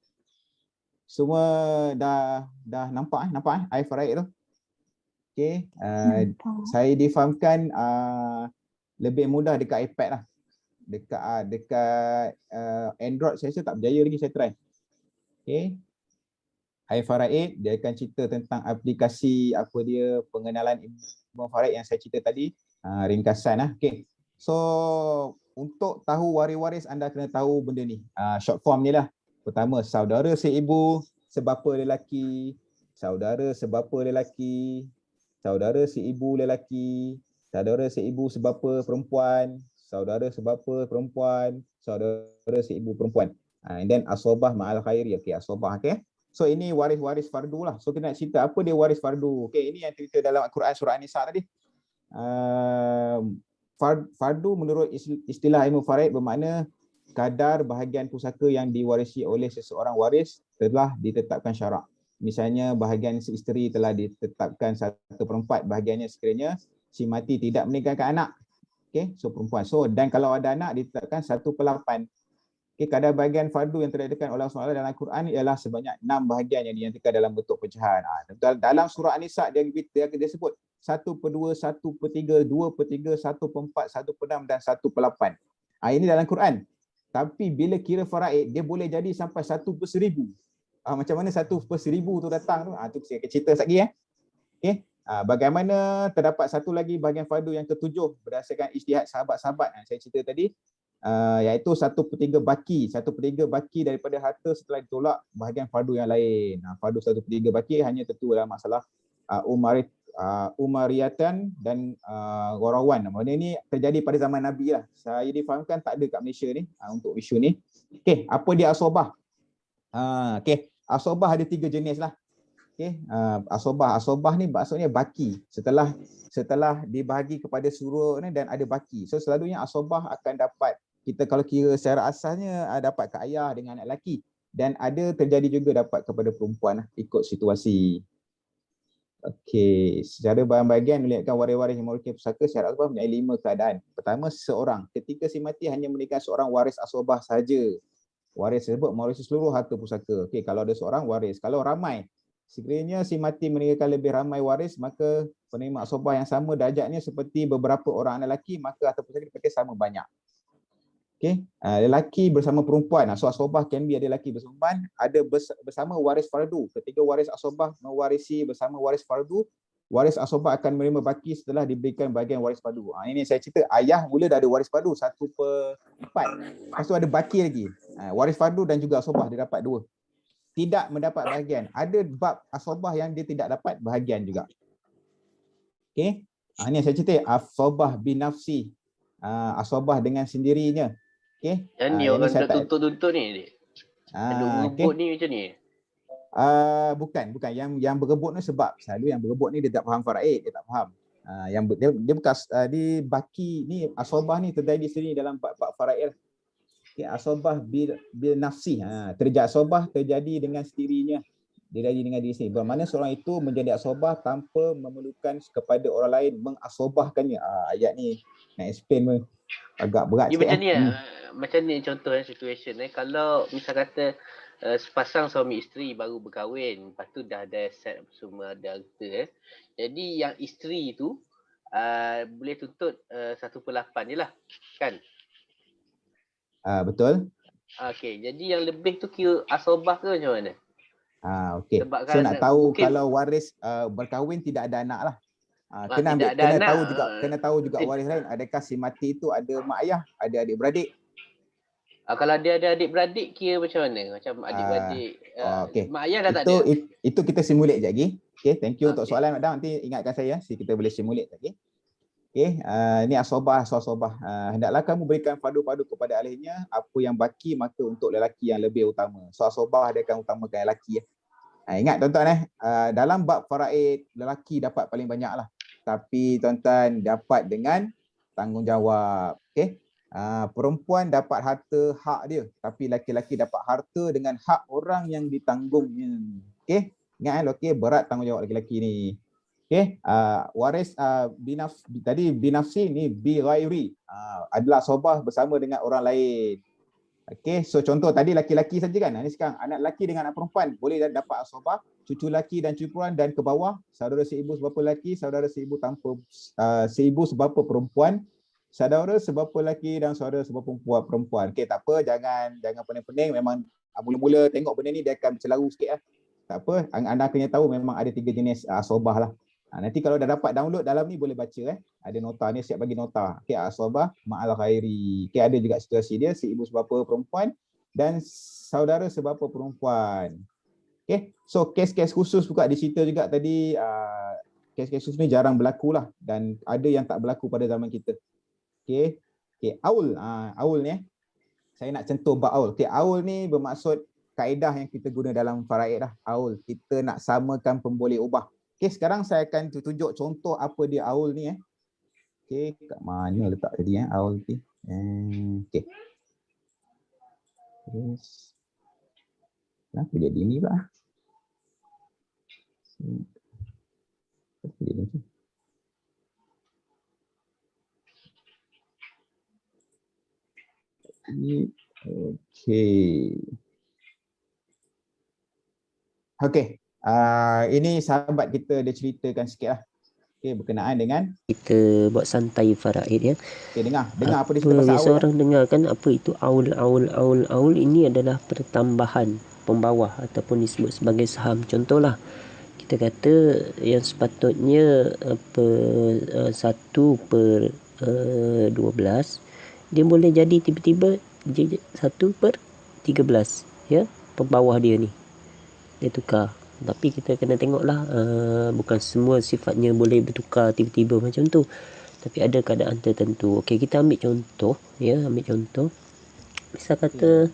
Semua dah nampak iFaraid tu. Okay, saya difahamkan lebih mudah dekat iPad lah. Dekat Android saya rasa tak berjaya lagi, saya try. Okay, iFaraid dia akan cerita tentang aplikasi apa dia, pengenalan ilmu faraid yang saya cerita tadi. Ringkasan lah. Okay. So untuk tahu waris-waris anda kena tahu benda ni. Short form ni lah. Pertama, saudara seibu sebapa lelaki, saudara sebapa lelaki, saudara seibu lelaki, saudara seibu sebapa perempuan, saudara sebapa perempuan, saudara seibu perempuan. And then asobah ma'al khairi. Okay, asobah. Okay. So ini waris-waris fardu lah. So kita nak cerita apa dia waris fardu. Okay, ini yang cerita dalam Al-Quran surah An-Nisa tadi. Fardu menurut istilah ilmu faraid bermakna kadar bahagian pusaka yang diwarisi oleh seseorang waris telah ditetapkan syarak. Misalnya bahagian isteri telah ditetapkan 1/4 bahagiannya sekiranya si mati tidak meninggalkan anak. Okay, so perempuan. So dan kalau ada anak ditetapkan 1/8. Okay, kadar bahagian fardu yang terdedakan oleh Allah SWT dalam Al-Quran ialah sebanyak 6 bahagian yang dinyatakan dalam bentuk pecahan. Dalam surah An-Nisa dia sebut 1/2, 1/3, 2/3, 1/4, 1/6 dan 1/8. Ini dalam Quran. Tapi bila kira faraid dia boleh jadi sampai 1/1000. Macam mana 1/1000 tu datang tu? Tu saya akan cerita sekejap lagi. Okay. Bagaimana terdapat satu lagi bahagian fardu yang ketujuh berdasarkan ijtihad sahabat-sahabat yang saya cerita tadi. Iaitu 1/3 baki. 1/3 baki daripada harta setelah ditolak bahagian fardu yang lain. Fardu 1/3 baki hanya tentu dalam masalah Umariyatan dan Gharawan. Benda ni terjadi pada zaman Nabi lah. Saya difahamkan tak ada kat Malaysia ni untuk isu ni. Okey, apa dia asobah? Okey, asobah ada 3 jenis lah. Okey, asobah ni maksudnya baki. Setelah dibahagi kepada surau ni dan ada baki. So selalunya asobah akan dapat, kita kalau kira secara asalnya dapat ke ayah dengan anak lelaki, dan ada terjadi juga dapat kepada perempuan lah, ikut situasi. Okey, secara bahagian melihatkan waris-waris yang memiliki pusaka syarat asobah mempunyai 5 keadaan. Pertama, seseorang. Ketika si mati hanya meninggalkan seorang waris asobah sahaja. Waris tersebut mewarisi seluruh harta pusaka. Okey, kalau ada seorang waris. Kalau ramai, sekiranya si mati meninggalkan lebih ramai waris, maka penerima asobah yang sama darjatnya seperti beberapa orang lelaki, maka harta pusaka dipakai sama banyak. Okey, lelaki bersama perempuan. So asobah can be ada lelaki bersama perempuan, ada bersama waris fardu. Ketika waris asobah mewarisi bersama waris fardu, waris asobah akan menerima baki setelah diberikan bahagian waris fardu. Ini saya cerita, ayah mula dah ada waris fardu 1/4. Lepas tu ada baki lagi. Waris fardu dan juga asobah dia dapat 2. Tidak mendapat bahagian. Ada bab asobah yang dia tidak dapat bahagian juga. Okey. Ini saya cerita asobah binafsi. Asobah dengan sendirinya. Okey. Yang ni orang dah tuntut-tuntut ni. Ada berebut ni macam ni. Bukan. Yang berebut ni sebab selalu yang berebut ni dia tak faham faraid, dia tak faham. Dia bekas di baki ni asobah ni terjadi sendiri dalam bab faraid. Okay, asobah bil nafsi. Terjadi asobah terjadi dengan sendirinya. Dia jadi dengan diri sendiri. Bermakna seorang itu menjadi asobah tanpa memerlukan kepada orang lain mengasobahkannya. Ayat ni nak explain pun agak berat sikit. Macam ni macam ni contoh situation kalau misal kata sepasang suami isteri baru berkahwin, lepas tu dah ada set semua, ada harta jadi yang isteri tu boleh tuntut 1/8 je lah kan. Betul. Okey, jadi yang lebih tu kira asobah ke macam mana? Okey. Sebab So nak tahu mungkin, kalau waris berkahwin tidak ada anak lah. Kena tahu juga waris lain. Adakah si mati itu ada mak ayah, ada adik-beradik? Kalau dia ada adik-beradik kira macam mana? Macam adik-beradik okay. mak ayah dah tak ada. Itu kita simulate je lagi. Okay, thank you untuk soalan Madam. Nanti ingatkan saya kita boleh simulate lagi. Okay, ini asobah. Hendaklah kamu berikan padu-padu kepada ahlinya, apa yang baki maka untuk lelaki yang lebih utama. So asobah dia akan utamakan lelaki. Ingat tuan-tuan dalam bab faraid lelaki dapat paling banyak lah. Tapi tuan-tuan dapat dengan tanggungjawab. Okay. Perempuan dapat harta hak dia, tapi laki-laki dapat harta dengan hak orang yang ditanggungnya. Okay. Ingat okay, berat tanggungjawab laki-laki ni. Okay. Waris tadi binafsi ni bi ghairi adalah sobah bersama dengan orang lain. Okay, so contoh tadi laki-laki saja kan. Ini sekarang anak lelaki dengan anak perempuan boleh dapat asobah, cucu laki dan cucu perempuan, dan ke bawah saudara seibu sebapa lelaki, saudara seibu tanpa seibu sebapa perempuan, saudara sebapa lelaki dan saudara sebapa perempuan. Okay, tak apa, jangan pening-pening. Memang mula-mula tengok benda ni dia akan bercelaru sikit lah. Tak apa, anda kena tahu memang ada 3 jenis asobah lah. Nanti kalau dah dapat download dalam ni boleh baca ada nota ni, siap bagi nota. Okay, asobah ma'al khairi. Okay, ada juga situasi dia seibu sebapa perempuan dan saudara sebapa perempuan. Okay, so kes-kes khusus juga dicerita juga tadi. Kes-kes khusus ni jarang berlaku lah, dan ada yang tak berlaku pada zaman kita. Okay, aul. Aul ni saya nak sentuh bab aul. Okay, aul ni bermaksud kaedah yang kita guna dalam faraid lah. Aul, kita nak samakan pemboleh ubah. Okay, sekarang saya akan tunjuk contoh apa dia aul ni. Okay, kat mana letak tadi aul ni. Okay. Yes. Kenapa jadi ni pak? Kenapa jadi ni? Okay. Ini sahabat kita dia ceritakan sikit lah. Okay, berkenaan dengan kita buat santai faraid ya. Okay, dengar apa dia cerita pasal aul. Seorang dengar kan apa itu aul ini adalah pertambahan pembawah ataupun disebut sebagai saham. Contohlah kita kata yang sepatutnya 1/12 dia boleh jadi tiba-tiba 1/13 ya, pembawah dia ni dia tukar. Tapi kita kena tengoklah bukan semua sifatnya boleh bertukar tiba-tiba macam tu, tapi ada keadaan tertentu. Okey, kita ambil contoh ya, misal kata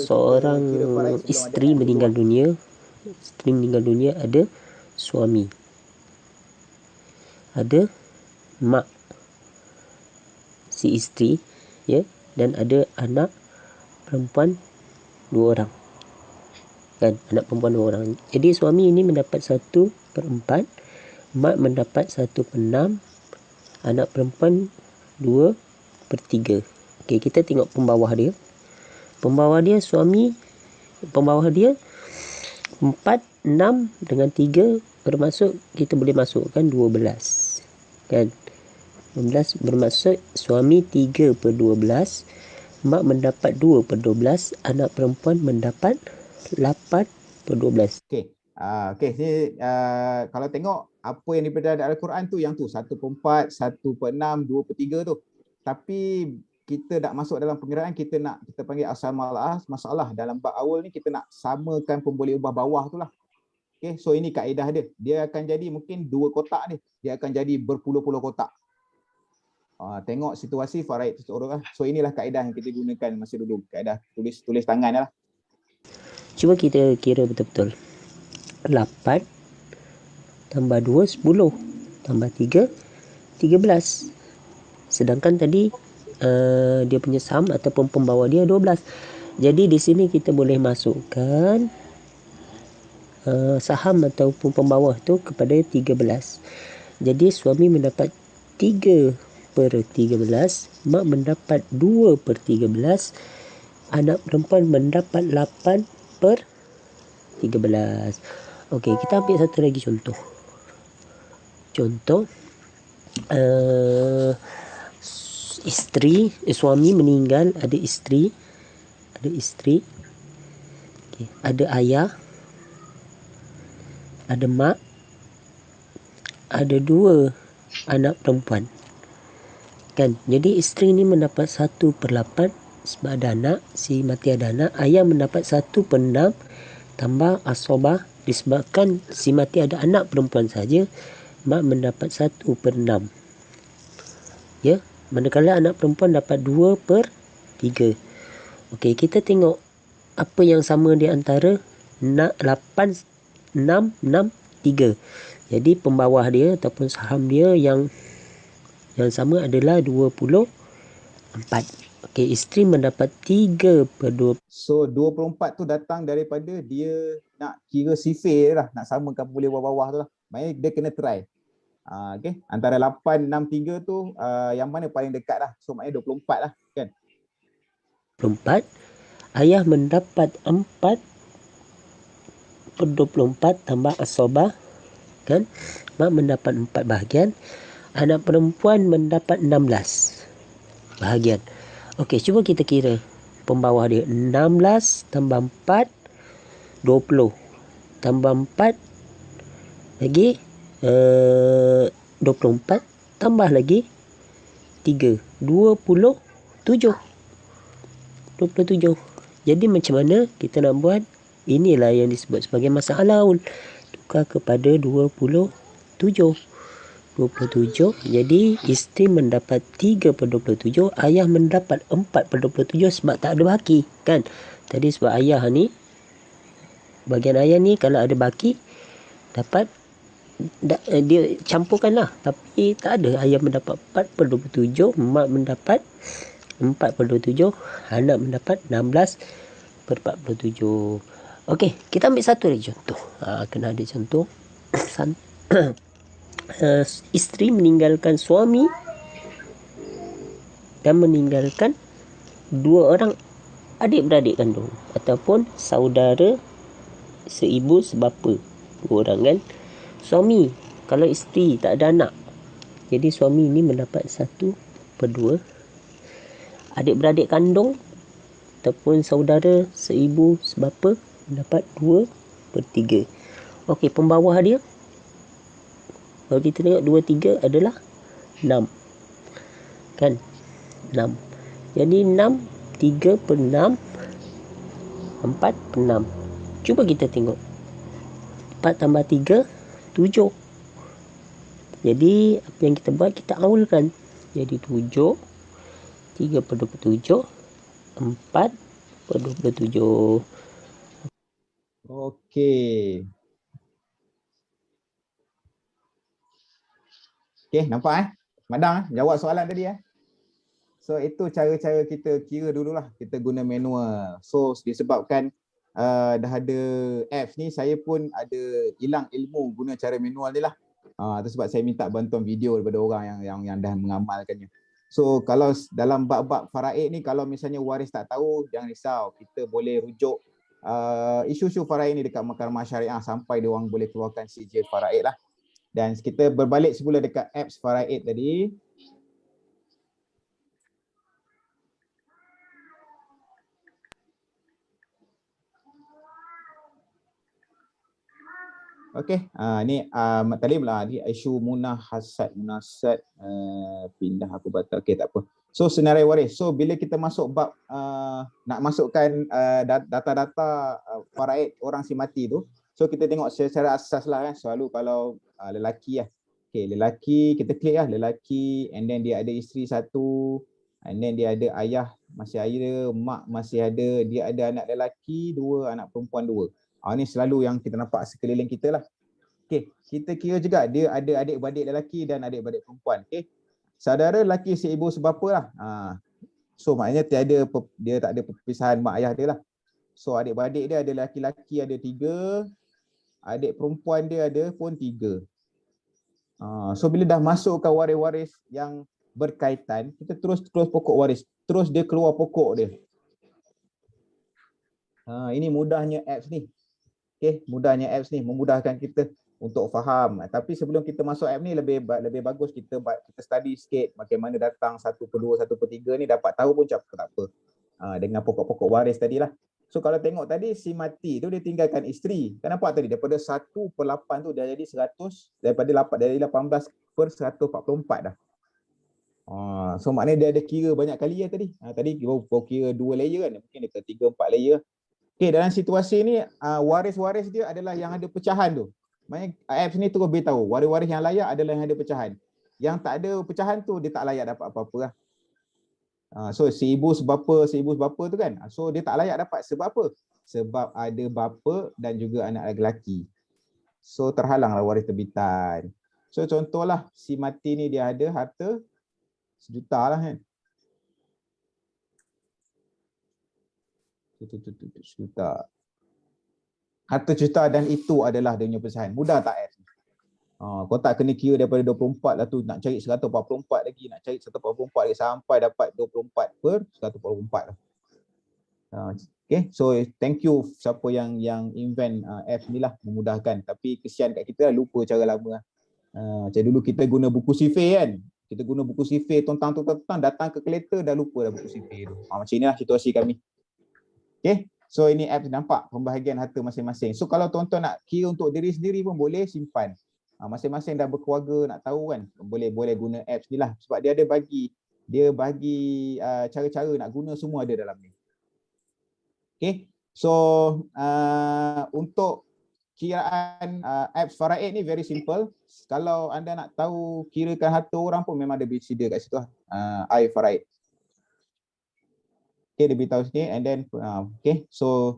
seorang isteri meninggal dunia. Ada suami, ada mak si isteri ya, dan ada anak perempuan 2 orang. Kan, anak perempuan 2 orang. Jadi suami ini mendapat 1/4, mak mendapat 1/6, anak perempuan 2/3. Okey, kita tengok pembawah dia. Pembawah dia 4, 6 dengan 3 bermaksud kita boleh masukkan 12. Kan? 12 bermaksud suami 3/12, mak mendapat 2/12, anak perempuan mendapat 8/12. Okey. Ni kalau tengok apa yang daripada Al-Quran tu yang tu 1/4, 1/6, 2/3 tu. Tapi kita nak masuk dalam pengiraan, kita panggil asal masalah dalam bab awal ni, kita nak samakan pemboleh ubah bawah tu lah. Okay, so ini kaedah dia. Dia akan jadi mungkin 2 kotak ni, dia akan jadi berpuluh-puluh kotak. Tengok situasi faraid seseorang lah. So inilah kaedah yang kita gunakan masa dulu, kaedah tulis tangan lah. Cuba kita kira betul-betul. 8 tambah 2, 10. tambah 3, 13. Sedangkan tadi dia punya saham ataupun pembawa dia 12. Jadi di sini kita boleh masukkan saham ataupun pembawa tu kepada 13. Jadi suami mendapat 3/13, mak mendapat 2/13, anak perempuan mendapat 8/13. Okey, kita ambil satu lagi contoh. Suami meninggal, ada isteri, okay, ada ayah, ada mak, ada 2 anak perempuan. Kan? Jadi isteri ni mendapat 1/8 sebab ada anak, si mati ada anak. Ayah mendapat 1/6 tambah asobah disebabkan si mati ada anak perempuan saja. Mak mendapat 1/6. Ya, manakala anak perempuan dapat 2/3. Okey, kita tengok apa yang sama di antara 8, 6, 6, 3. Jadi pembawah dia ataupun saham dia yang sama adalah 24. Okey, isteri mendapat 3/20. So 24 tu datang daripada dia nak kira sifir lah, nak samakan boleh bawah-bawah tu lah. Maknanya dia kena try. Okay. Antara 8, 6, 3 tu yang mana paling dekat lah. So maknanya 24 lah kan. 24. Ayah mendapat 4/24 tambah asobah. Kan? Mak mendapat 4 bahagian. Anak perempuan mendapat 16 bahagian. Okey, cuba kita kira pembawah dia. 16 tambah 4, 20. Tambah 4 lagi 24 tambah lagi 3, 27. Jadi macam mana kita nak buat? Inilah yang disebut sebagai masalah aul. Tukar kepada 27. Jadi isteri mendapat 3/27, ayah mendapat 4/27 sebab tak ada baki kan. Tadi sebab ayah ni, bahagian ayah ni kalau ada baki dapat dia campurkan lah, tapi tak ada. Ayah mendapat 4/27, mak mendapat 4/27, anak mendapat 16/47. Okey, kita ambil satu lagi contoh. Kena ada contoh. Isteri meninggalkan suami dan meninggalkan 2 orang adik-beradik kandung ataupun saudara seibu sebapa, 2 orang kan. Suami, kalau isteri tak ada anak, jadi suami ni mendapat 1/2. Adik-beradik kandung ataupun saudara seibu sebapa mendapat 2/3. Okey, pembawah dia, kalau kita tengok 2/3 adalah 6. Kan? 6. Jadi 6, 3/6, 4/6. Cuba kita tengok. 4 tambah 3, 7. Jadi apa yang kita buat, kita aulkan. Jadi 7, 3/27, 4/27. Okey. Okey, nampak Madang jawab soalan tadi So itu cara-cara kita kira dululah. Kita guna manual. So disebabkan dah ada apps ni, saya pun ada hilang ilmu guna cara manual ni lah. Itu sebab saya minta bantuan video daripada orang yang dah mengamalkannya. So kalau dalam bab-bab faraid ni, kalau misalnya waris tak tahu, jangan risau. Kita boleh rujuk isu-isu faraid ni dekat mahkamah syariah sampai dia orang boleh keluarkan sijil faraid lah. Dan kita berbalik semula dekat apps faraid tadi. Okey, ni Talim lah, ni isu munasat pindah aku batal. Okey, tak apa. So senarai waris. So bila kita masuk bab nak masukkan data-data faraid orang si mati tu, so kita tengok secara asas lah selalu kalau lelaki lah. Okey, lelaki kita klik lah lelaki, and then dia ada isteri 1, and then dia ada ayah masih ada, mak masih ada, dia ada anak lelaki 2, anak perempuan 2. Ni selalu yang kita nampak sekeliling kita lah. Okey, kita kira juga dia ada adik-beradik lelaki dan adik-beradik perempuan. Okey. Saudara lelaki seibu sebapa lah. So maknanya dia tak ada perpisahan mak ayah dia lah. So adik-beradik dia ada lelaki-lelaki ada 3, adik perempuan dia ada pun 3. So bila dah masuk ke waris-waris yang berkaitan, kita terus pokok waris. Terus dia keluar pokok dia. Ini mudahnya apps ni. Okey, mudahnya apps ni memudahkan kita untuk faham. Tapi sebelum kita masuk app ni lebih bagus kita study sikit bagaimana datang 1/2, 1/3 ni dapat tahu pun tak apa. Dengan pokok-pokok waris tadilah. So kalau tengok tadi si mati tu dia tinggalkan isteri. Kan nampak tadi daripada 1/8 tu dia jadi 100 dari 18/144 dah. So maknanya dia ada kira banyak kali ya tadi. Tadi baru kira 2 layer kan. Mungkin dia ke 3-4 layer. Okey, dalam situasi ni waris-waris dia adalah yang ada pecahan tu. Maknanya apps ni terus beritahu waris-waris yang layak adalah yang ada pecahan. Yang tak ada pecahan tu dia tak layak dapat apa-apa lah. So si ibu sebapa tu kan. So dia tak layak dapat sebab apa? Sebab ada bapa dan juga anak lelaki. So terhalanglah waris terbitan. So contohlah si mati ni dia ada harta 1 juta lah kan. 1 juta. Harta juta dan itu adalah dia punya pecahan. Mudah tak apps? Kau tak kena kira daripada 24 lah tu, nak cari 144 lagi, nak cari 144 lagi sampai dapat 24/144 lah. Okay, so thank you siapa yang invent apps ni lah, memudahkan. Tapi kesian kat kita lah, lupa cara lama lah. Macam dulu kita guna buku sifir kan. Kita guna buku sifir, tontang, datang ke kereta dah lupa dah buku sifir tu. Macam inilah situasi kami. Okay, so ini apps nampak pembahagian harta masing-masing. So kalau tuan-tuan nak kira untuk diri sendiri pun boleh simpan. Masing-masing dah berkeluarga nak tahu kan, boleh guna apps ni lah. Sebab dia bagi cara-cara nak guna semua ada dalam ni. Okay, so untuk kiraan apps Faraid ni very simple. Kalau anda nak tahu kirakan harta orang pun memang ada bersedia kat situ lah. iFaraid. Okay, dia beritahu sikit and then okay, so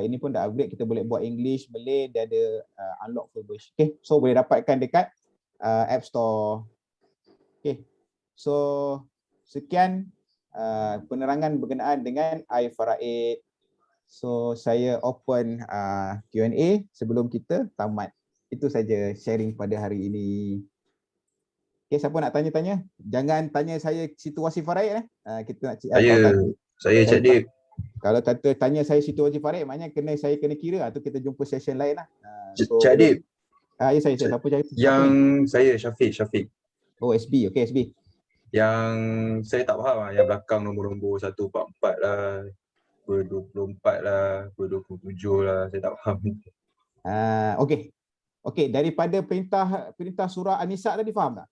ini pun dah upgrade, kita boleh buat English, Malay, dia ada unlock full version. Okay, so boleh dapatkan dekat App Store. Okay, so sekian penerangan berkenaan dengan iFaraid. So saya open Q&A sebelum kita tamat. Itu saja sharing pada hari ini. Okay, siapa nak tanya-tanya? Jangan tanya saya situasi Faraid. Kita nak saya Cik Dip. Kalau kata tanya saya situasi Faraid, maknanya saya kena kira atau kita jumpa session lain lah. Cik Dip. Ya saya. Siapa cakap? Saya Syafiq. Oh, SB. Okey, SB. Yang saya tak faham lah, yang belakang nombor-nombor 144 lah, 224 lah, 227 lah, saya tak faham. Okey, daripada perintah surah An-Nisa tadi faham tak?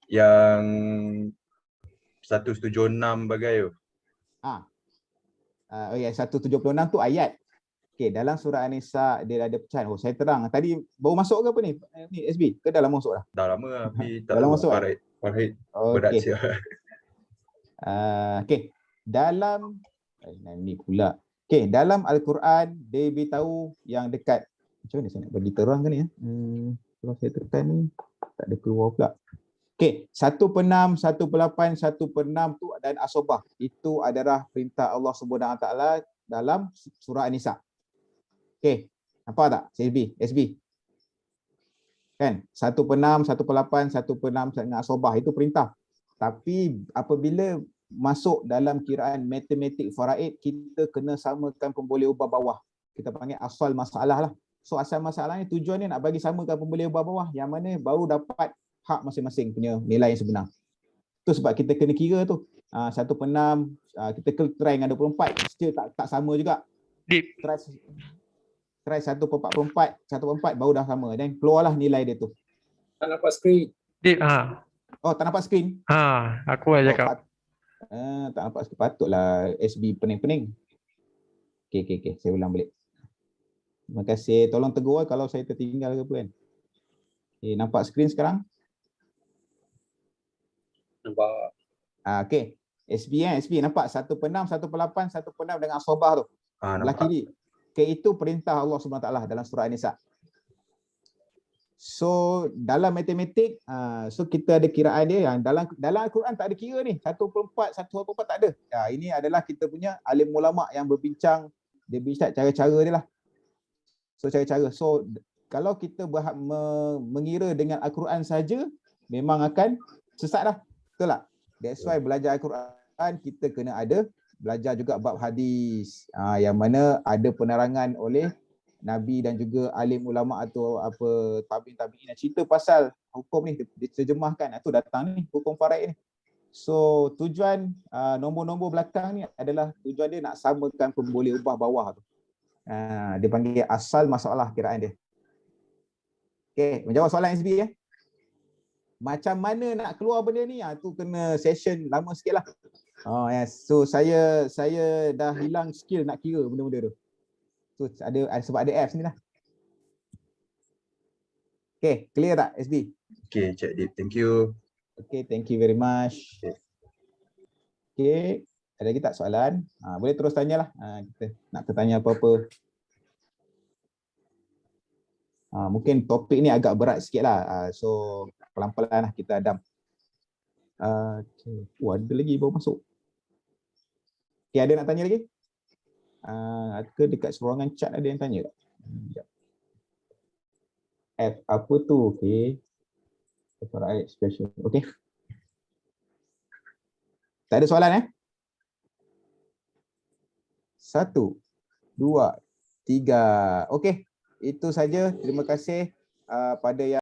Yang 176 bagai tu. Ya, 176 tu ayat. Okey, dalam surah An-Nisa dia ada pecahan. Oh, saya terang. Tadi baru masuk ke apa ni? Ni SB ke dah lama masuk dah? Dah lama lah, tapi tak dah tahu masuk. Faraid berat siap. Okey. Dalam ni pula. Okey, dalam Al-Quran dia beritahu yang dekat. Macam mana saya nak bagi terangkan ni ya? Kalau saya tekan ni tak ada keluar pula. Okey, 1/6, 1/8, 1/6 tu dan asobah. Itu adalah perintah Allah Subhanahu Wa Taala dalam surah An-Nisa. Okey, nampak tak? SB. Kan? 1/6, 1/8, 1/6 dengan asobah itu perintah. Tapi apabila masuk dalam kiraan matematik Faraid, kita kena samakan pemboleh ubah bawah. Kita panggil asal masalah lah. So asal masalahnya tujuannya nak bagi samakan pemboleh ubah bawah yang mana baru dapat hak masing-masing punya nilai yang sebenar. Tu sebab kita kena kira tu. 1/6, kita try dengan 24, still tak sama juga. Try 1/44, 1/4 baru dah sama. Dan keluarlah nilai dia tu. Tak nampak skrin. Oh, tak nampak skrin? Aku dah cakap. Tak nampak skrin. Patutlah SB pening-pening. Okay. Saya ulang balik. Terima kasih. Tolong tegur kalau saya tertinggal ke apa kan. Okay, nampak skrin sekarang? Nampak. Okay. SB SB nampak 1/6, 1/8, 1/6 dengan asobah tu. Belah Nampak. kiri. Itu perintah Allah SWT dalam surah An-Nisa. So dalam matematik, so kita ada kiraan dia yang dalam Al-Quran tak ada kira ni. 1/4, 1/4 tak ada. Ini adalah kita punya alim ulama yang berbincang, dia bincang cara-cara dia lah. So cara-cara. So kalau kita mengira dengan Al-Quran saja, memang akan sesat dah. Betul tak? That's why belajar Al-Quran kita kena ada belajar juga bab hadis. Yang mana ada penerangan oleh Nabi dan juga alim ulama atau apa tabi'in yang cerita pasal hukum ni, diterjemahkan. Itu datang ni hukum faraid ni. So tujuan nombor-nombor belakang ni adalah tujuan dia nak samakan pemboleh ubah bawah tu. Dia panggil asal masalah kiraan dia. Okey, menjawab soalan SB ya. Macam mana nak keluar benda ni? Tu kena session lama sikit lah. Yes. So saya dah hilang skill nak kira benda-benda tu. So ada sebab ada apps ni lah. Okay, clear tak SB? Okay, Cik Dip. Thank you. Okay, thank you very much. Okay, ada lagi tak soalan? Boleh terus tanyalah. Kita nak bertanya apa-apa. Mungkin topik ni agak berat sikit lah. So pelan-pelan lah kita hadam. Okay. Ada lagi baru masuk. Okay, ada nak tanya lagi? Ke dekat serangan chat ada yang tanya tak? App apa tu? Okay. Faraid special. Okay. Tak ada soalan 1, 2, 3. Okay. Itu saja. Terima kasih pada yang